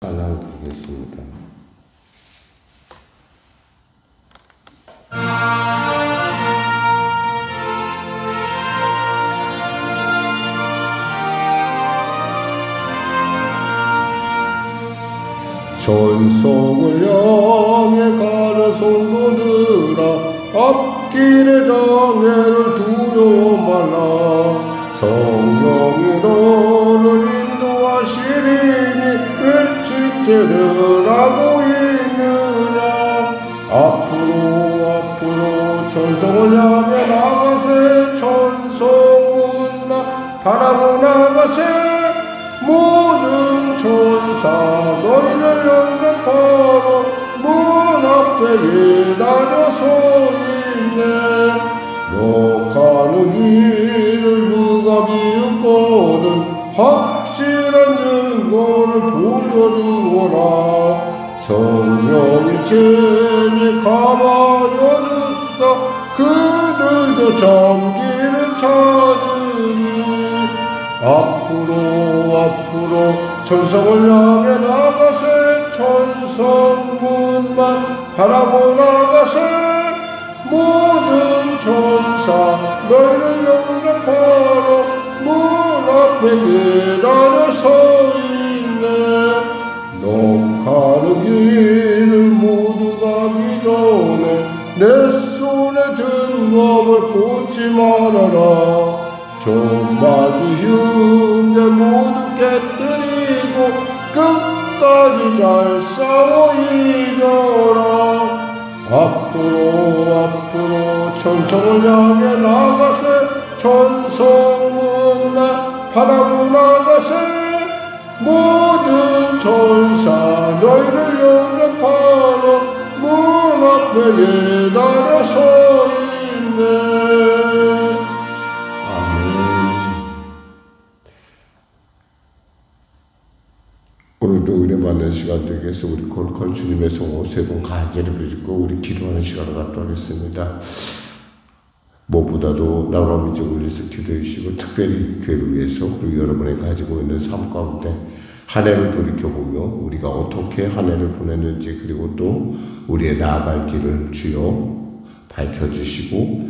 찬양 드리겠습니다. 전성을 향해 가는 성도들아, 앞길의 장애를 두려워 말라. 성령이 너를 인도하시리니 왜 지체들하고 있느냐. 앞으로 전성을 향해 나가세. 전성문만 바라보 나가세. 모든 천사 너희를 영접하러 문 앞에 기다려 서 있네. 너 가는 길을 누가 비웃거든 확실한 증거를 보여주어라. 성령이 진히 감하여 주사 그들도 참기를 찾으니. 앞으로 천성을 향해 나가세. 천성문만 바라보 나가세. 모든 천사 너희를 영접하러 문 앞에 기다려 서 있네. 너 가는 길을 모두 가기 전에 내 손에 든 검을 꽂지 말아라. 조막이 흉게 모두 깨뜨리고 끝까지 잘 싸워 이겨라. 앞으로 천성을 향해 나가세. 천성문만 바라보 나가세. 모든 천사 너희를 영접하러 문 앞에 기다려 서 있네. 오늘도 은혜 받는 시간 되게 해서 우리 거룩한 주님의 성호 세 번 간절히 부르짖고 우리 기도하는 시간을 갖도록 하겠습니다. 무엇보다도 나라와 민족을 위해서 기도해 주시고 특별히 교회를 위해서 그리고 여러분이 가지고 있는 삶 가운데 한 해를 돌이켜보며 우리가 어떻게 한 해를 보냈는지 그리고 또 우리의 나아갈 길을 주여 밝혀주시고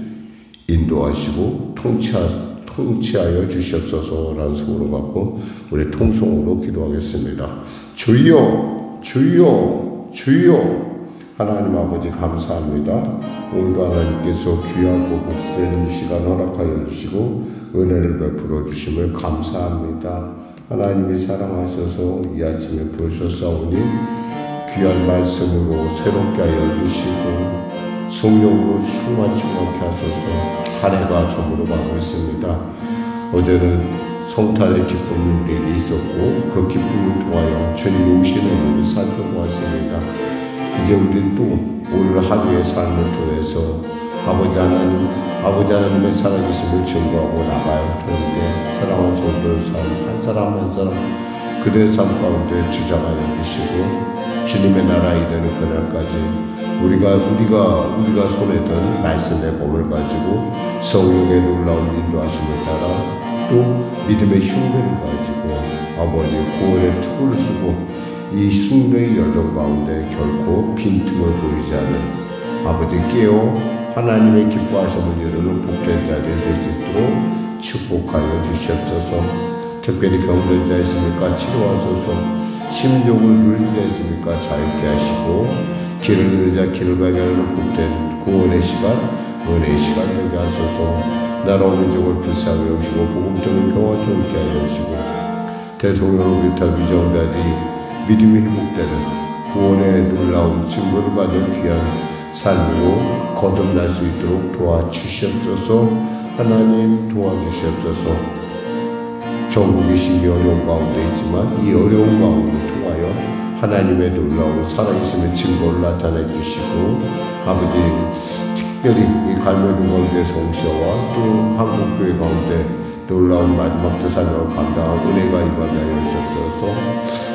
인도하시고 통치하여 주시옵소서라는 소원을 갖고 우리 통성으로 기도하겠습니다. 주여 주여 주여. 하나님 아버지 감사합니다. 오늘도 하나님께서 귀하고 복된 이 시간 허락하여 주시고 은혜를 베풀어 주심을 감사합니다. 하나님이 사랑하셔서 이 아침에 부르셨사오니 귀한 말씀으로 새롭게 하여 주시고 성령으로 충만케 하소서. 한 해가 저물어가고 있습니다. 어제는 성탄의 기쁨이 우리에게 있었고 그 기쁨을 통하여 주님 오시는 일을 살펴보았습니다. 이제 우리는 또 오늘 하루의 삶을 통해서 아버지 하나님의 살아계심을 증거하고 나가야 되는데 사랑하는 성도의 삶 한 사람 한 사람 그들의 삶 가운데 주장하여 주시고 주님의 나라 이르는 그날까지 우리가 손에 든 말씀의 검을 가지고 성령의 놀라운 인도하심을 따라 또 믿음의 흉배를 가지고 아버지 구원의 투구를 쓰고 이 순례의 여정 가운데 결코 빈틈을 보이지 않는 아버지 깨어 하나님의 기뻐하심을 이루는 복된 자리에 될 수 있도록 축복하여 주시옵소서. 특별히 병든 자 있습니까? 치료하소서. 심적으로 누린 자 있습니까? 자유케 하시고 길을 잃은 자 길을 발견하는 복된 구원의 시간, 은혜의 시간 되게 하소서. 나라와 민족을 불쌍히 여기시고 복음통을 평화도 있게 하여 주시고 대통령을 비롯한 위정자들이 믿음이 회복되는 구원의 놀라운 증거를 갖는 귀한 삶으로 거듭날 수 있도록 도와주시옵소서. 하나님 도와주시옵소서. 전국이 심히 어려운 가운데 있지만 이 어려운 가운데 통하여 하나님의 놀라운 살아계심의 증거를 나타내 주시고 아버지 특별히 이 갈매동 가운데 성시와 또 한국교회 가운데 놀라운 마지막 때 삶을 감당한 은혜가 임하게 하여 주옵소서.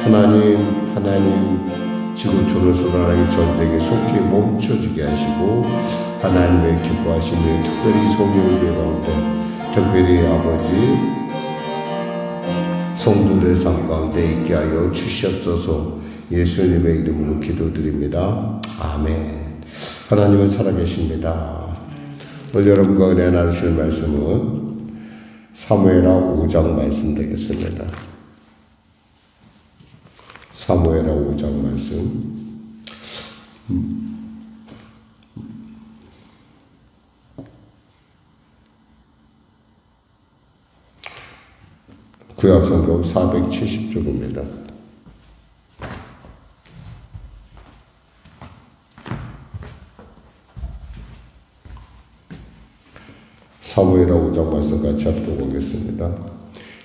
하나님 지구촌을 쏟아나기 전쟁이 속히 멈춰지게 하시고 하나님의 기뻐하심이 특별히 성령의 교회 가운데 특별히 아버지 성도들 삶 가운데 있게 하여 주시옵소서. 예수님의 이름으로 기도드립니다. 아멘. 하나님은 살아계십니다. 오늘 여러분과 은혜 나누실 말씀은 사무엘하 5장 말씀 되겠습니다. 사무엘하 5장 말씀. 구약성경 470쪽입니다. 사무엘하 5장 말씀 같이 합독하겠습니다.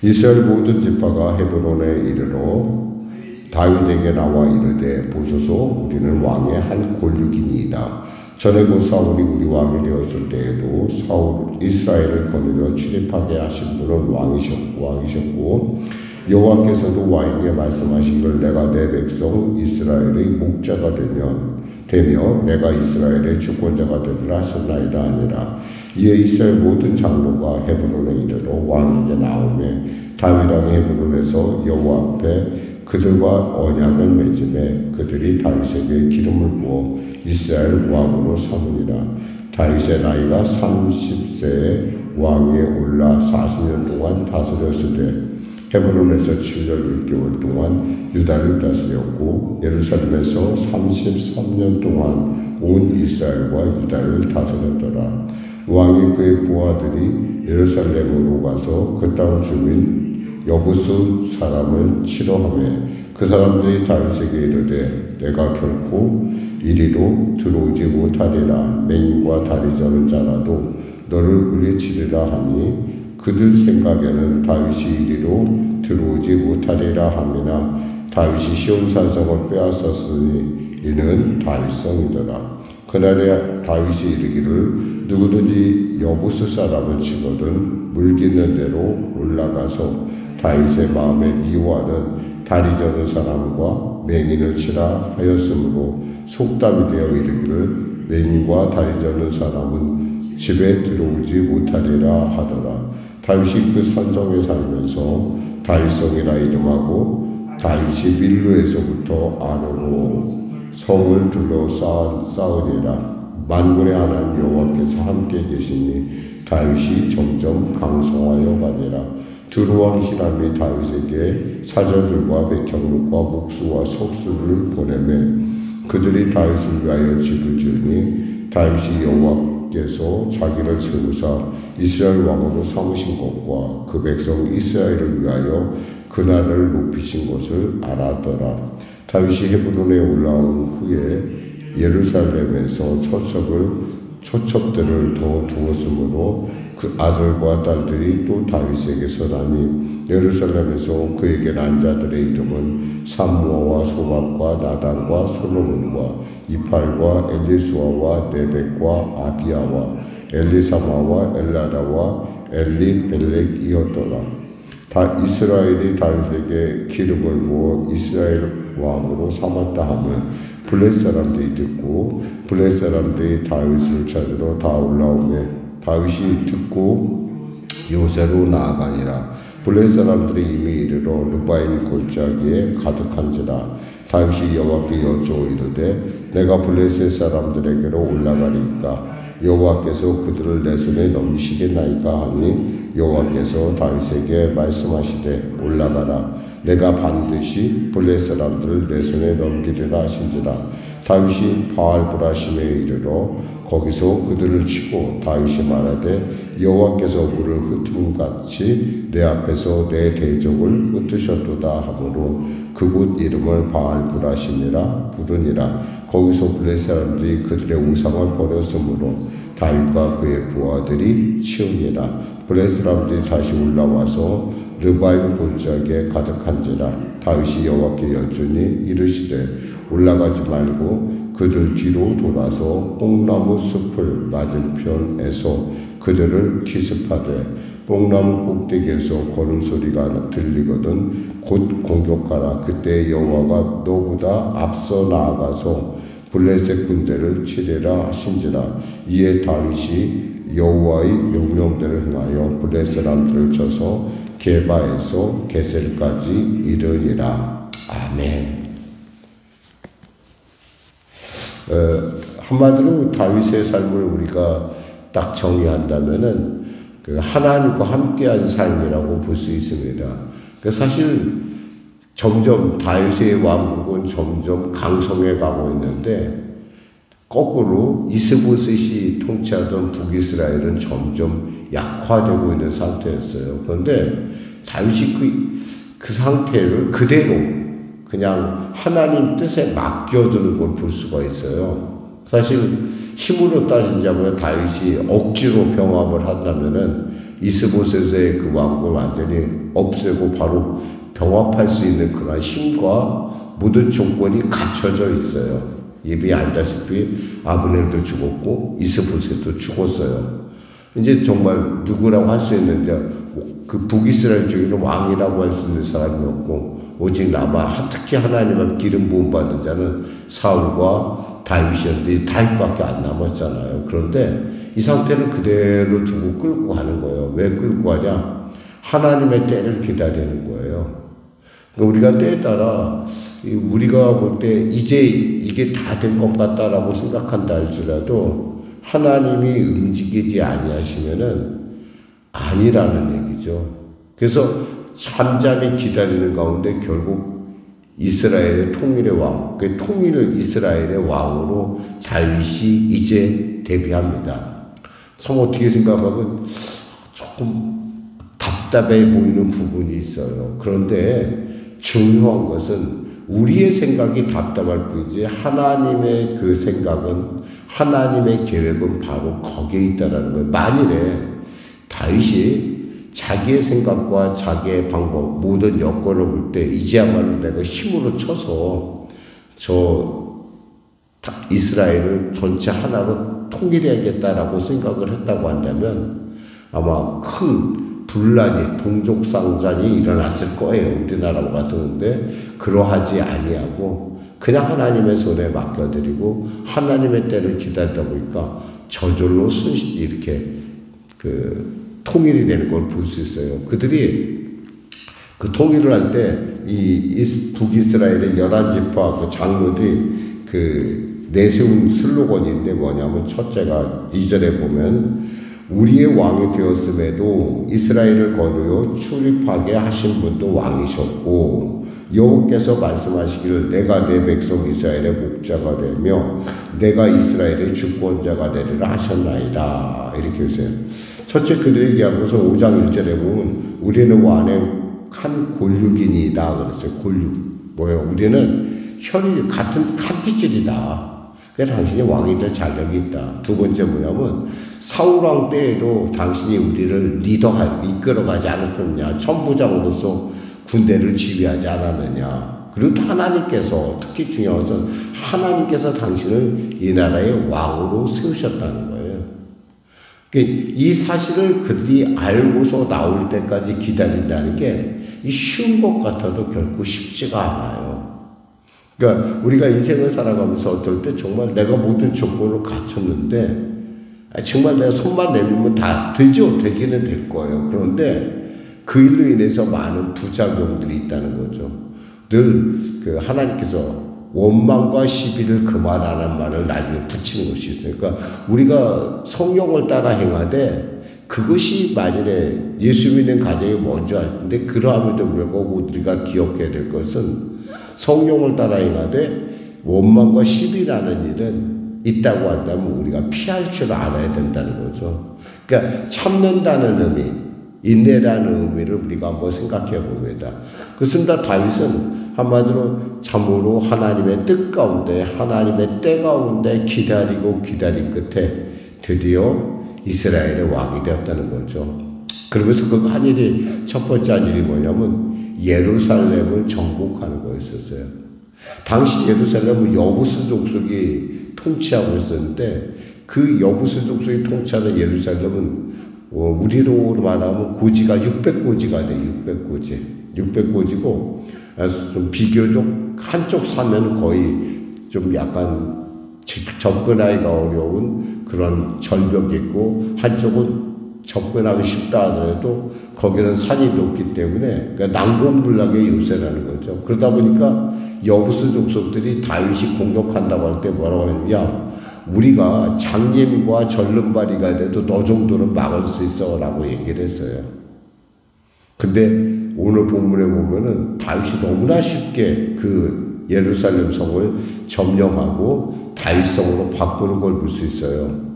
이스라엘 모든 지파가 헤브론에 이르러 다윗에게 나와 이르되 보소서 우리는 왕의 한 골육이니이다. 전에 그 사울이 우리 왕이 되었을 때에도 이스라엘을 거느려 출입하게 하신 분은 왕이셨고 여호와께서도 왕에게 말씀하시기를 내가 내 백성 이스라엘의 목자가 되며 내가 이스라엘의 주권자가 되리라 하셨나이다 아니라. 이에 이스라엘 모든 장로가 헤브론에 이르러 왕에게 나오매 다윗 왕이 헤브론에서 여호와 앞에 그들과 언약을 맺음에 그들이 다윗에게 기름을 부어 이스라엘 왕으로 삼으니라. 다윗의 나이가 30세에 왕위에 올라 40년 동안 다스렸으되 헤브론에서 7년 6개월 동안 유다를 다스렸고 예루살렘에서 33년 동안 온 이스라엘과 유다를 다스렸더라. 왕이 그의 부하들이 예루살렘으로 가서 그 땅 주민 여부수 사람을 치러하며 그 사람들이 다윗에게 이르되 내가 결코 이리로 들어오지 못하리라. 맹인과 다리 저는 자라도 너를 물리치리라 하니 그들 생각에는 다윗이 이리로 들어오지 못하리라 함이나 다윗이 시온 산성을 빼앗았으니 이는 다윗성이더라. 그날에 다윗이 이르기를 누구든지 여부수 사람을 치거든 물깃는 대로 올라가서 다윗의 마음에 미워하는 다리 저는 사람과 맹인을 치라 하였으므로 속담이 되어 이르기를 맹인과 다리 저는 사람은 집에 들어오지 못하리라 하더라. 다윗이 그 산성에 살면서 다윗성이라 이름하고 다윗이 밀로에서부터 안으로 성을 둘러 쌓으니라. 만군의 하나님 여호와께서 함께 계시니 다윗이 점점 강성하여 가니라. 두루왕 히람이 다윗에게 사자들과 백향목과 목수와 석수를 보내매 그들이 다윗을 위하여 집을 지으니 다윗이 여호와께서 자기를 세우사 이스라엘 왕으로 삼으신 것과 그 백성 이스라엘을 위하여 그날을 높이신 것을 알았더라. 다윗이 헤브론에 올라온 후에 예루살렘에서 초첩들을 더 두었으므로 그 아들과 딸들이 또 다윗에게 선하니 예루살렘에서 그에게 난 자들의 이름은 삼무아와 소박과 나단과 솔로몬과 이팔과 엘리수아와 네벡과 아비야와 엘리사마와 엘라다와 엘리벨렉이었더라. 이스라엘이 다윗에게 기름을 부어 이스라엘 왕으로 삼았다 하며 블레 사람들이 듣고 블레 사람들이 다윗을 찾으러 다 올라오매 다윗이 듣고 요새로 나아가니라. 블레 사람들이 이미 이르러 르바임 골짜기에 가득한지라. 다윗이 여호와께 여쭈어 이르되 내가 블레셋 사람들에게로 올라가리이까 여호와께서 그들을 내 손에 넘기시겠나이까 하니 여호와께서 다윗에게 말씀하시되 올라가라. 내가 반드시 블레 사람들을 내 손에 넘기리라 하신지라. 다윗이 바알브라심에 이르러 거기서 그들을 치고 다윗이 말하되 여호와께서 물을 흩음같이 내 앞에서 내 대적을 흩으셨도다 하므로 그곳 이름을 바알브라심이라 부르니라. 거기서 블레 사람들이 그들의 우상을 버렸으므로 다윗과 그의 부하들이 치우니라. 블레 사람들이 다시 올라와서 르바임 골짜기에 가득한지라. 다윗이 여호와께 여쭈니 이르시되 올라가지 말고 그들 뒤로 돌아서 뽕나무 숲을 맞은편에서 그들을 기습하되 뽕나무 꼭대기에서 걸음소리가 들리거든 곧 공격하라. 그때 여호와가 너보다 앞서 나아가서 블레셋 군대를 치리라 하신지라. 이에 다윗이 여호와의 명령대로 행하여 블레셋 사람들을 쳐서 게바에서 게셀까지 이르리라. 아멘. 한마디로 다윗의 삶을 우리가 딱 정의한다면은 그 하나님과 함께한 삶이라고 볼 수 있습니다. 사실 점점 다윗의 왕국은 점점 강성해 가고 있는데 거꾸로 이스보셋이 통치하던 북이스라엘은 점점 약화되고 있는 상태였어요. 그런데 다윗이 그 상태를 그대로 그냥 하나님 뜻에 맡겨두는 걸 볼 수가 있어요. 사실 힘으로 따지자면 다윗이 억지로 병합을 한다면은 이스보셋의 그 왕국을 완전히 없애고 바로 병합할 수 있는 그런 힘과 모든 조건이 갖춰져 있어요. 예비 알다시피 아브넬도 죽었고 이스보셋도 죽었어요. 이제 정말 누구라고 할 수 있는지 그 북이스라엘 중에는 왕이라고 할 수 있는 사람이 없고 오직 남아 특히 하나님 앞 기름 부음 받은 자는 사울과 다윗이었는데 다윗밖에 안 남았잖아요. 그런데 이 상태를 그대로 두고 끌고 가는 거예요. 왜 끌고 가냐? 하나님의 때를 기다리는 거예요. 그러니까 우리가 때에 따라 우리가 볼 때 이제 이게 다 된 것 같다라고 생각한다 할지라도 하나님이 움직이지 아니하시면은 아니라는 얘기죠. 그래서 잠잠히 기다리는 가운데 결국 이스라엘의 통일의 왕, 그 통일 이스라엘의 왕으로 다윗이 이제 데뷔합니다. 참 어떻게 생각하면 조금 답답해 보이는 부분이 있어요. 그런데 중요한 것은 우리의 생각이 답답할 뿐이지 하나님의 그 생각은 하나님의 계획은 바로 거기에 있다는 거예요. 만일에 다윗이 자기의 생각과 자기의 방법 모든 여건을 볼 때 이제야말로 내가 힘으로 쳐서 저 이스라엘을 전체 하나로 통일해야겠다라고 생각을 했다고 한다면 아마 큰 분란이 동족상잔이 일어났을 거예요. 우리나라 같은데 그러하지 아니하고 그냥 하나님의 손에 맡겨드리고 하나님의 때를 기다리다 보니까 저절로 순식이 이렇게 통일이 되는 걸 볼 수 있어요. 그들이 그 통일을 할 때 이 북이스라엘의 11지파 그 장로들이 내세운 슬로건인데 뭐냐면 첫째가 2절에 보면 우리의 왕이 되었음에도 이스라엘을 거두어 출입하게 하신 분도 왕이셨고 여호와께서 말씀하시기를 내가 내 백성 이스라엘의 목자가 되며 내가 이스라엘의 주권자가 되리라 하셨나이다. 이렇게 해서요. 첫째 그들에게 얘기한 것은 5장 1절에 보면 우리는 왕의 한 골육이니이다 그랬어요. 골육. 뭐예요? 우리는 혈이 같은 한 핏줄이다. 그래서 당신이 왕이 될 자격이 있다. 두 번째 뭐냐면 사울왕 때에도 당신이 우리를 이끌어가지 않았느냐. 천부장으로서 군대를 지휘하지 않았느냐. 그리고 또 하나님께서 특히 중요한 것은 하나님께서 당신을 이 나라의 왕으로 세우셨다는 거예요. 이 사실을 그들이 알고서 나올 때까지 기다린다는 게 쉬운 것 같아도 결코 쉽지가 않아요. 그러니까 우리가 인생을 살아가면서 어떨 때 정말 내가 모든 조건을 갖췄는데 정말 내가 손만 내밀면 다 되죠. 되기는 될 거예요. 그런데 그 일로 인해서 많은 부작용들이 있다는 거죠. 늘 하나님께서 원망과 시비를 그만하라는 말을 나중에 붙이는 것이 있어요. 그러니까 우리가 성령을 따라 행하되 그것이 만일에 예수 믿는 가정이 먼저 할 텐데 그러함에도 불구하고 우리가 기억해야 될 것은 성령을 따라 행하되 원망과 시비라는 일은 있다고 한다면 우리가 피할 줄 알아야 된다는 거죠. 그러니까 참는다는 의미, 인내라는 의미를 우리가 한번 생각해 봅니다. 그렇습니다. 다윗은 한마디로 참으로 하나님의 뜻 가운데 하나님의 때 가운데 기다리고 기다린 끝에 드디어 이스라엘의 왕이 되었다는 거죠. 그러면서 그 한 일이 첫 번째 한 일이 뭐냐면 예루살렘을 정복하는 거였었어요. 당시 예루살렘은 여부스 족속이 통치하고 있었는데 그 여부스 족속이 통치하는 예루살렘은 우리로 말하면 고지가 600고지가 돼요. 600고지고 좀 비교적 한쪽 사면 거의 좀 약간 접근하기가 어려운 그런 절벽이 있고 한쪽은 접근하기 쉽다 하더라도 거기는 산이 높기 때문에 그러니까 난공불락의 요새라는 거죠. 그러다 보니까 여부스 족속들이 다윗이 공격한다고 할 때 뭐라고 하냐면 우리가 장님과 절름발이가 돼도 너 정도는 막을 수 있어 라고 얘기를 했어요. 근데 오늘 본문에 보면은 다윗이 너무나 쉽게 그 예루살렘 성을 점령하고 다윗성으로 바꾸는 걸 볼 수 있어요.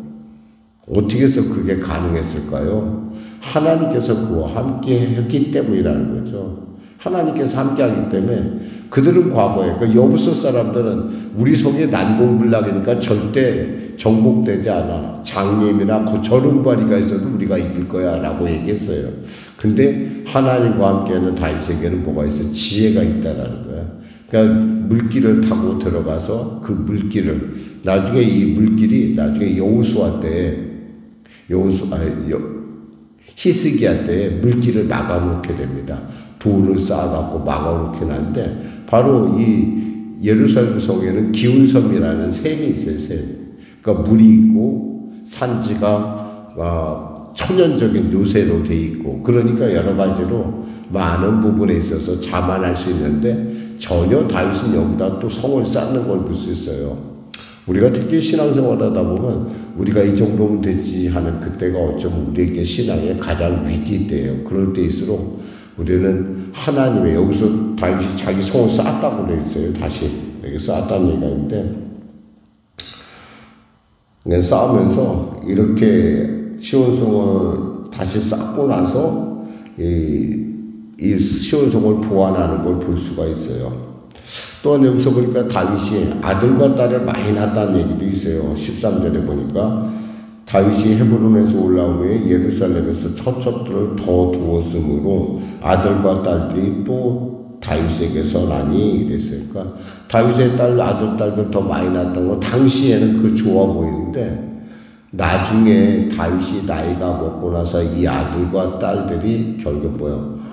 어떻게 해서 그게 가능했을까요? 하나님께서 그와 함께 했기 때문이라는 거죠. 하나님께서 함께 하기 때문에 그들은 과거에 그러니까 여부스 사람들은 우리 성이 난공불락이니까 절대 정복되지 않아. 장님이나 저름발이가 있어도 우리가 이길 거야 라고 얘기했어요. 근데 하나님과 함께하는 다윗에게는 뭐가 있어? 지혜가 있다라는 거야. 그러니까 물길을 타고 들어가서 그 물길을 나중에 이 물길이 나중에 여호수아 때 히스기야 때 물길을 막아놓게 됩니다. 돌을 쌓아갖고 막아놓긴 한데 바로 이 예루살렘 성에는 기운섬이라는 샘이 있어요. 샘. 그러니까 물이 있고 산지가 천연적인 요새로 돼 있고 그러니까 여러 가지로 많은 부분에 있어서 자만할 수 있는데 전혀 다윗은 여기다 또 성을 쌓는 걸 볼 수 있어요. 우리가 특히 신앙생활 하다 보면 우리가 이 정도면 됐지 하는 그때가 어쩌면 우리에게 신앙의 가장 위기 때예요. 그럴 때일수록 우리는 하나님의 여기서 다윗이 자기 성을 쌓았다고 그래 있어요. 다시 여기 쌓았다는 얘기가 있는데 쌓으면서 이렇게 시온성을 다시 쌓고 나서 이 시온성을 보완하는 걸 볼 수가 있어요. 또한 여기서 보니까 다윗이 아들과 딸을 많이 낳았다는 얘기도 있어요. 13절에 보니까 다윗이 헤브론에서 올라온 후에 예루살렘에서 처첩들을 더 두었으므로 아들과 딸들이 또 다윗에게서 나니 이랬어요. 그러니까 다윗의 아들, 딸들 더 많이 낳았다는 거 당시에는 그 좋아 보이는데 나중에 다윗이 나이가 먹고 나서 이 아들과 딸들이 결국 뭐예요?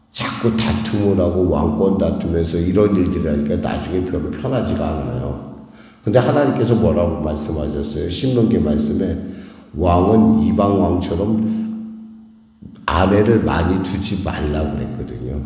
자꾸 다툼을 하고 왕권 다투면서 이런 일들이 하니까 나중에 별로 편하지가 않아요. 근데 하나님께서 뭐라고 말씀하셨어요? 신명기 말씀에 왕은 이방 왕처럼 아내를 많이 두지 말라고 그랬거든요.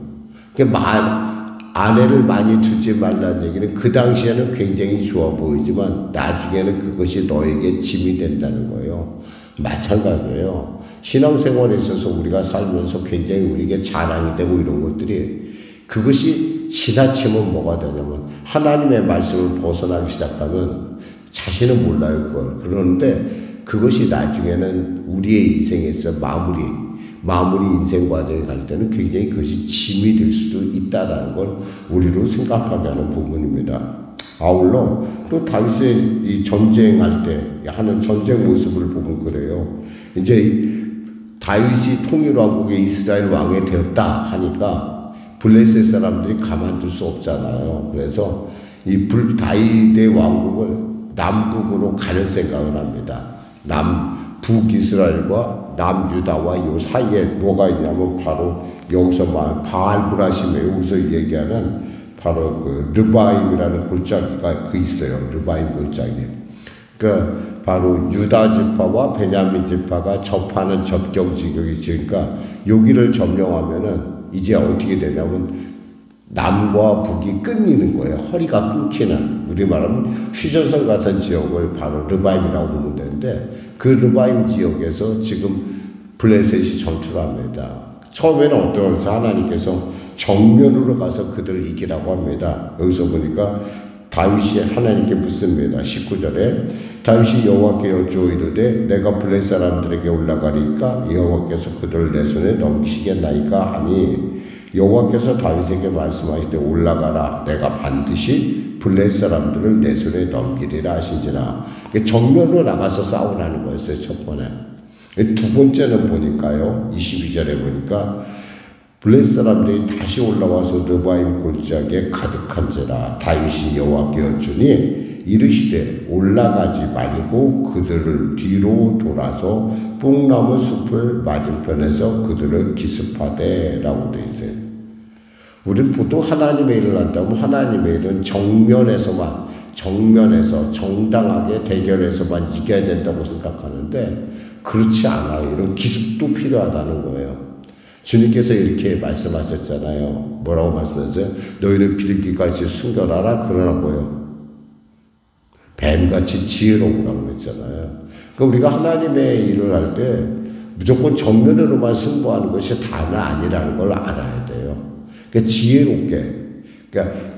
그러니까 아내를 많이 두지 말라는 얘기는 그 당시에는 굉장히 좋아 보이지만 나중에는 그것이 너에게 짐이 된다는 거예요. 마찬가지예요. 신앙생활에 있어서 우리가 살면서 굉장히 우리에게 자랑이 되고 이런 것들이 그것이 지나치면 뭐가 되냐면 하나님의 말씀을 벗어나기 시작하면 자신은 몰라요 그걸. 그러는데 그것이 나중에는 우리의 인생에서 마무리 인생 과정에 갈 때는 굉장히 그것이 짐이 될 수도 있다라는 걸 우리로 생각하게 하는 부분입니다. 아울러 또 다윗의 이 전쟁할 때 하는 전쟁 모습을 보면 그래요. 이제 다윗이 통일왕국의 이스라엘 왕이 되었다 하니까 블레셋 사람들이 가만둘 수 없잖아요. 그래서 이 다윗의 왕국을 남북으로 가릴 생각을 합니다. 북이스라엘과 남유다와 요 사이에 뭐가 있냐면 바로 여기서 바알브라심에 여기서 얘기하는 바로 그 르바임이라는 골짜기가 있어요. 르바임 골짜기. 그러니까 바로 유다 지파와 베냐민 지파가 접하는 접경 지역이 있으니까 여기를 점령하면은 이제 어떻게 되냐면 남과 북이 끊이는 거예요. 허리가 끊기는. 우리 말하면 휴전선 같은 지역을 바로 르바임이라고 보면 되는데 그 르바임 지역에서 지금 블레셋이 전투를 합니다. 처음에는 어떠해서 하나님께서 정면으로 가서 그들을 이기라고 합니다. 여기서 보니까 다윗이 하나님께 묻습니다. 19절에 다윗이 여호와께 여쭈어이르되 내가 블레셋 사람들에게 올라가리까 여호와께서 그들을 내 손에 넘기시겠나이까 하니 여호와께서 다윗에게 말씀하시되 올라가라 내가 반드시 블레셋 사람들을 내 손에 넘기리라 하신지라. 정면으로 나가서 싸우라는 거였어요. 첫 번에. 두 번째는 보니까요. 22절에 보니까 블레셋 사람들이 다시 올라와서 르바임 골짜기에 가득한지라. 다윗이 여호와께 여쭈니 이르시되 올라가지 말고 그들을 뒤로 돌아서 뽕나무 숲을 맞은편에서 그들을 기습하되 라고 되어 있어요. 우리는 보통 하나님의 일을 한다면 하나님의 일은 정면에서 정당하게 대결해서만 이겨야 된다고 생각하는데 그렇지 않아요. 이런 기습도 필요하다는 거예요. 주님께서 이렇게 말씀하셨잖아요. 뭐라고 말씀하셨어요? 너희는 비둘기같이 순결하라. 그러나 뭐예요? 뱀같이 지혜로우라고 그랬잖아요. 그러니까 우리가 하나님의 일을 할 때 무조건 정면으로만 승부하는 것이 다는 아니라는 걸 알아야 돼요. 그러니까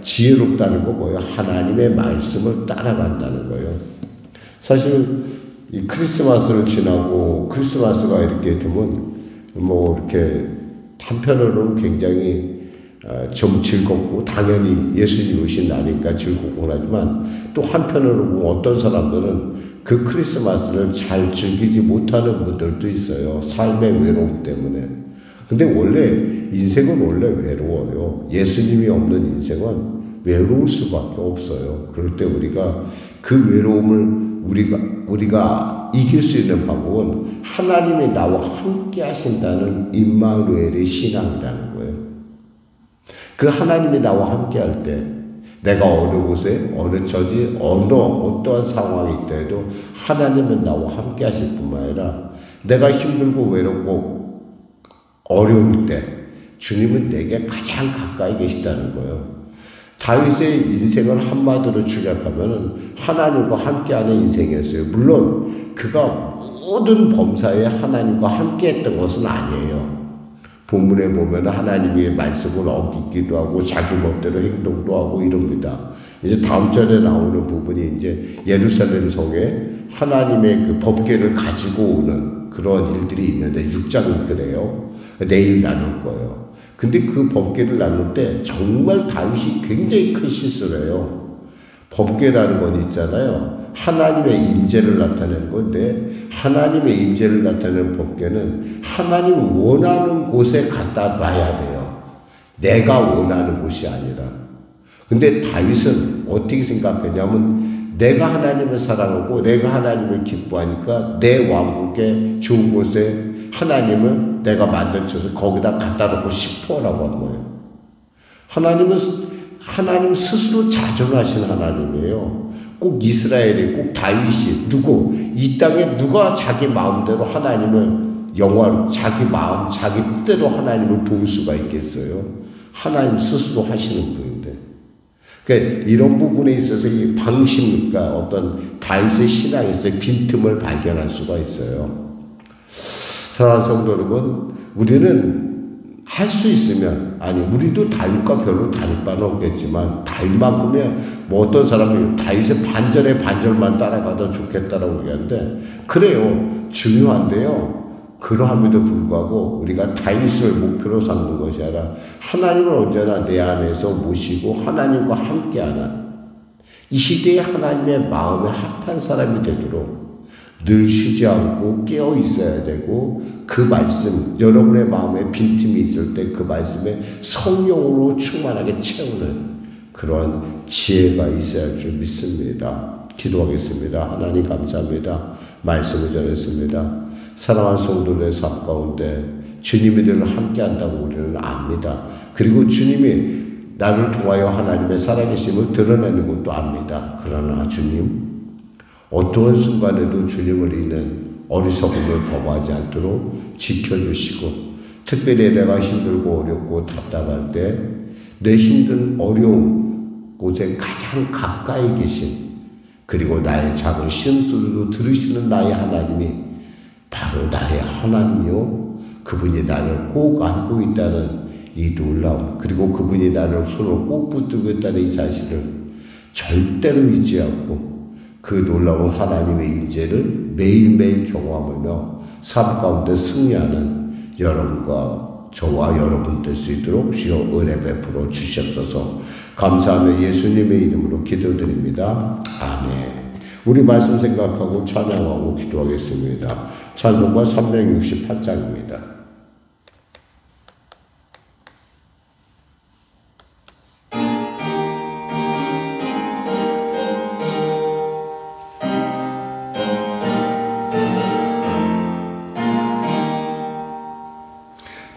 지혜롭다는 거 뭐예요? 하나님의 말씀을 따라간다는 거예요. 사실 이 크리스마스를 지나고 크리스마스가 이렇게 되면 뭐 이렇게 한편으로는 굉장히 좀 즐겁고 당연히 예수님 오신 날이니까 즐겁고 하지만 또 한편으로 보면 어떤 사람들은 그 크리스마스를 잘 즐기지 못하는 분들도 있어요. 삶의 외로움 때문에. 근데 원래 인생은 원래 외로워요. 예수님이 없는 인생은 외로울 수밖에 없어요. 그럴 때 우리가 그 외로움을 우리가 이길 수 있는 방법은 하나님이 나와 함께 하신다는 임마누엘의 신앙이라는 거예요. 그 하나님이 나와 함께 할 때 내가 어느 곳에 어느 처지 어떠한 상황이 있더라도 하나님은 나와 함께 하실 뿐만 아니라 내가 힘들고 외롭고 어려울 때 주님은 내게 가장 가까이 계시다는 거예요. 다윗의 인생을 한마디로 축약하면 하나님과 함께하는 인생이었어요. 물론 그가 모든 범사에 하나님과 함께했던 것은 아니에요. 본문에 보면 하나님의 말씀을 어기기도 하고 자기 멋대로 행동도 하고 이럽니다. 이제 다음 절에 나오는 부분이 이제 예루살렘 성에 하나님의 그 법궤를 가지고 오는 그런 일들이 있는데 6장이 그래요. 내일 나눌 거예요. 근데 그 법궤를 나눌 때 정말 다윗이 굉장히 큰 실수를 해요. 법궤라는 건 있잖아요. 하나님의 임재를 나타내는 건데 하나님의 임재를 나타내는 법궤는 하나님이 원하는 곳에 갖다 놔야 돼요. 내가 원하는 곳이 아니라. 근데 다윗은 어떻게 생각했냐면 내가 하나님을 사랑하고 내가 하나님을 기뻐하니까 내 왕국의 좋은 곳에 하나님을 내가 만들어서 거기다 갖다 놓고 싶어라고 한 거예요. 하나님 스스로 자존하신 하나님이에요. 꼭 이스라엘이 꼭 다윗이 이 땅에 누가 자기 마음대로 하나님을 자기 마음 자기 뜻대로 하나님을 도울 수가 있겠어요. 하나님 스스로 하시는 분인데. 그러니까 이런 부분에 있어서 이 방심과 어떤 다윗의 신앙에서 빈틈을 발견할 수가 있어요. 사랑하는 성도 여러분, 우리는 할 수 있으면, 우리도 다윗과 별로 다를 바는 없겠지만, 다윗만큼은 뭐 어떤 사람이 다윗의 반절만 따라가도 좋겠다라고 얘기하는데, 그래요. 중요한데요. 그러함에도 불구하고 우리가 다윗을 목표로 삼는 것이 아니라 하나님을 언제나 내 안에서 모시고 하나님과 함께하는 이 시대에 하나님의 마음에 합한 사람이 되도록 늘 쉬지 않고 깨어 있어야 되고 그 말씀, 여러분의 마음에 빈틈이 있을 때 그 말씀에 성령으로 충만하게 채우는 그런 지혜가 있어야 할 줄 믿습니다. 기도하겠습니다. 하나님 감사합니다. 말씀을 전했습니다. 사랑하는 성도들의 삶 가운데 주님이 늘 함께 한다고 우리는 압니다. 그리고 주님이 나를 통하여 하나님의 살아계심을 드러내는 것도 압니다. 그러나 주님, 어떠한 순간에도 주님을 잊는 어리석음을 범하지 않도록 지켜주시고 특별히 내가 힘들고 어렵고 답답할 때 내 힘든 어려운 곳에 가장 가까이 계신 그리고 나의 작은 신음소리도 들으시는 나의 하나님이 바로 나의 하나님이요. 그분이 나를 꼭 안고 있다는 이 놀라움 그리고 그분이 나를 손을 꼭 붙들고 있다는 이 사실을 절대로 잊지 않고 그 놀라운 하나님의 임재를 매일매일 경험하며 삶 가운데 승리하는 여러분과 저와 여러분 될 수 있도록 주여 은혜 베풀어 주시옵소서. 감사하며 예수님의 이름으로 기도드립니다. 아멘. 우리 말씀 생각하고 찬양하고 기도하겠습니다. 찬송가 368장입니다.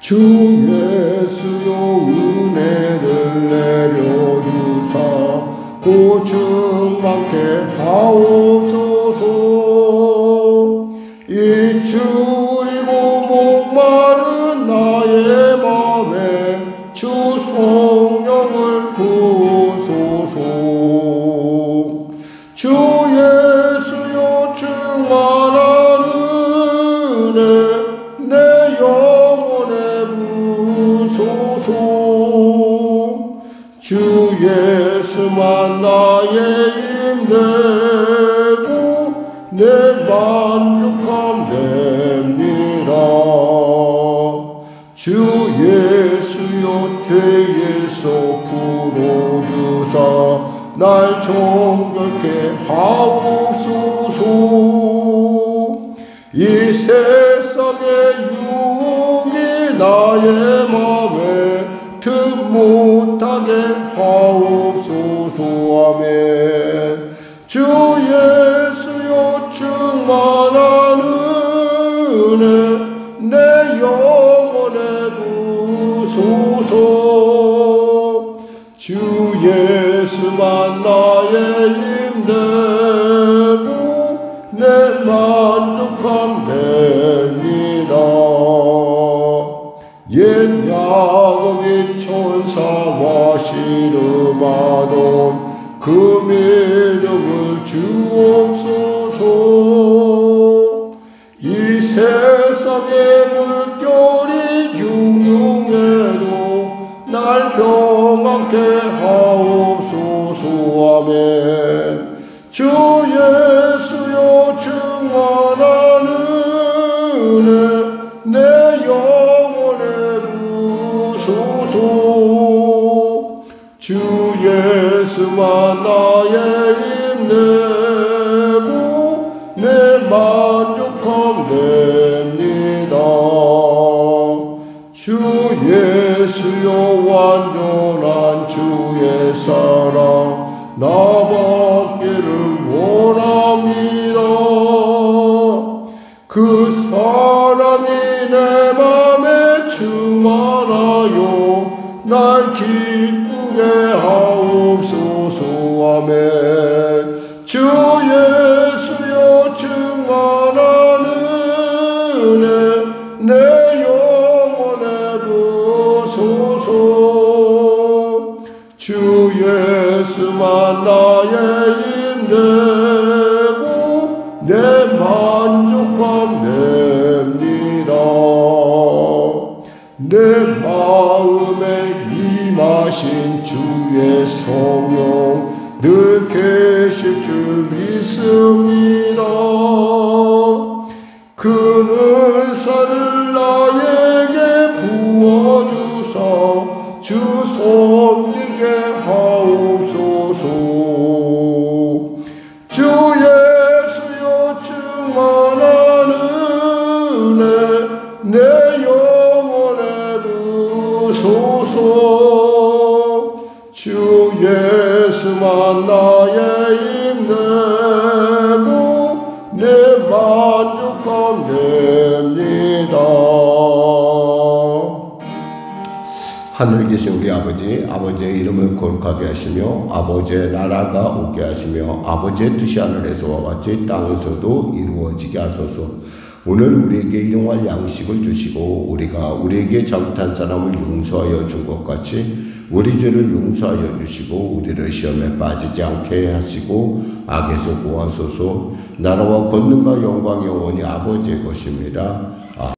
주의 예수여 은혜를 내려주사 고충 많게 하옵소서. 이추리고 목마른 나의 맘에 주 성령을 부소서. 주 예수여 충만한 은혜 내 영혼에 부소서. 주 예수만 나의 힘되고 내 만족함 됩니다. 주 예수여 죄에서 풀어주사 날 정결케 하옵소서. 이 세상의 유혹이 나의 맘에 틈 못하게 하옵소서. 아멘. 주 예수여 충만한 은혜 내 영혼에 부소서. 주 예수만 나의 힘되고 내 만족함 됩니다. 옛 야곱이 천사와 씨름하던 그 믿음을 주옵소서. 이 세상의 물결이 흉흉해도 날 평안케 하옵소서. 아멘. 주 예수여 충만한 은혜 내 영혼에 부소서. 주 예수만 나의 힘내고 내 만족함 됩니다. 주 예수여 완전한 주의 사랑 나 받기를 원합니다. 그 사랑이 내 맘에 충만하여 날 기쁘게 하옵소서. 아멘. 주 예수여 충만한 은혜 내 영혼에 부소서. 주 예수만 나의 힘되고 내 만족함 됩니다. 내 마음에 임하신 주의 성령 늘 계실 줄 믿습니다. 그 은사를 나에게 부어주사 주 섬기게 하옵소서. 주 예수여 충만한 은혜 내 영혼에 부소서. 주 예수만 나의 힘내고 내 만족함 됩니다. 하늘 계신 우리 아버지, 아버지의 이름을 거룩하게 하시며 아버지의 나라가 오게 하시며 아버지의 뜻이 하늘에서와 같이 땅에서도 이루어지게 하소서. 오늘 우리에게 일용할 양식을 주시고 우리가 우리에게 잘못한 사람을 용서하여 준 것 같이 우리 죄를 용서하여 주시고 우리를 시험에 빠지지 않게 하시고 악에서 구하소서. 나라와 권능과 영광 영원히 아버지의 것입니다.